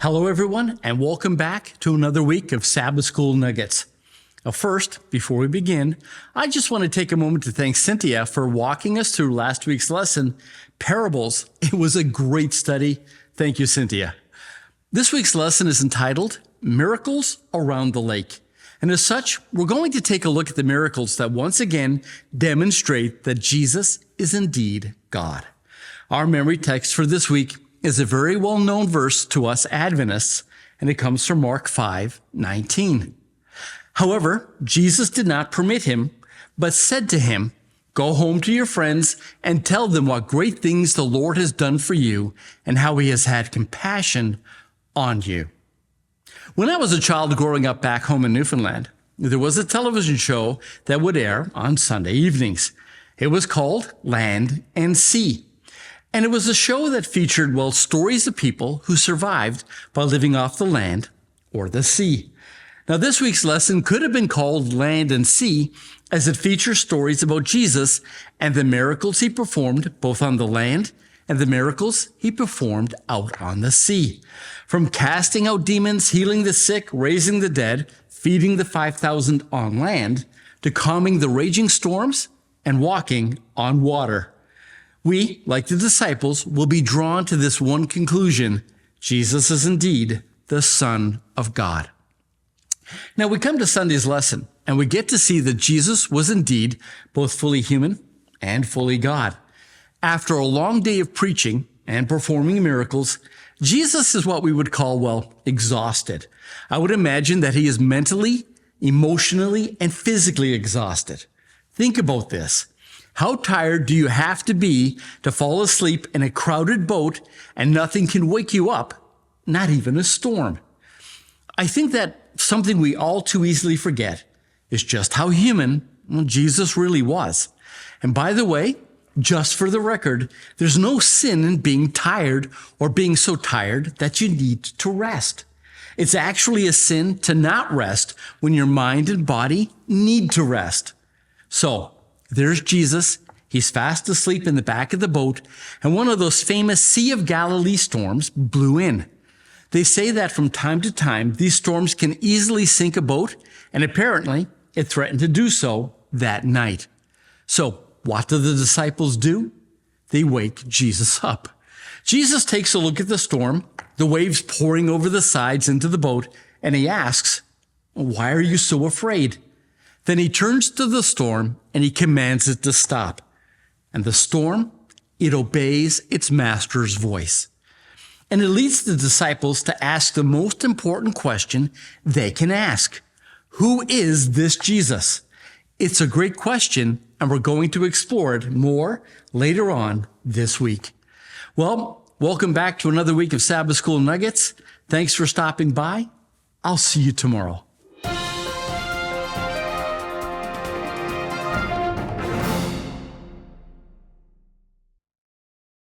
Hello, everyone, and welcome back to another week of Sabbath School Nuggets. First, before we begin, I just want to take a moment to thank Cynthia for walking us through last week's lesson, Parables. It was a great study. Thank you, Cynthia. This week's lesson is entitled Miracles Around the Lake. And as such, we're going to take a look at the miracles that once again demonstrate that Jesus is indeed God. Our memory text for this week is a very well-known verse to us Adventists, and it comes from Mark 5:19. However, Jesus did not permit him, but said to him, "Go home to your friends and tell them what great things the Lord has done for you and how he has had compassion on you." When I was a child growing up back home in Newfoundland, there was a television show that would air on Sunday evenings. It was called Land and Sea. And it was a show that featured, stories of people who survived by living off the land or the sea. Now, this week's lesson could have been called Land and Sea, as it features stories about Jesus and the miracles he performed both on the land and the miracles he performed out on the sea. From casting out demons, healing the sick, raising the dead, feeding the 5,000 on land, to calming the raging storms and walking on water. We, like the disciples, will be drawn to this one conclusion: Jesus is indeed the Son of God. Now we come to Sunday's lesson, and we get to see that Jesus was indeed both fully human and fully God. After a long day of preaching and performing miracles, Jesus is what we would call, exhausted. I would imagine that he is mentally, emotionally, and physically exhausted. Think about this. How tired do you have to be to fall asleep in a crowded boat and nothing can wake you up, not even a storm? I think that something we all too easily forget is just how human Jesus really was. And by the way, just for the record, there's no sin in being tired or being so tired that you need to rest. It's actually a sin to not rest when your mind and body need to rest. So, there's Jesus. He's fast asleep in the back of the boat, and one of those famous Sea of Galilee storms blew in. They say that from time to time, these storms can easily sink a boat, and apparently it threatened to do so that night. So what do the disciples do? They wake Jesus up. Jesus takes a look at the storm, the waves pouring over the sides into the boat, and he asks, "Why are you so afraid?" Then he turns to the storm and he commands it to stop. And the storm, it obeys its master's voice. And it leads the disciples to ask the most important question they can ask. Who is this Jesus? It's a great question, and we're going to explore it more later on this week. Welcome back to another week of Sabbath School Nuggets. Thanks for stopping by. I'll see you tomorrow.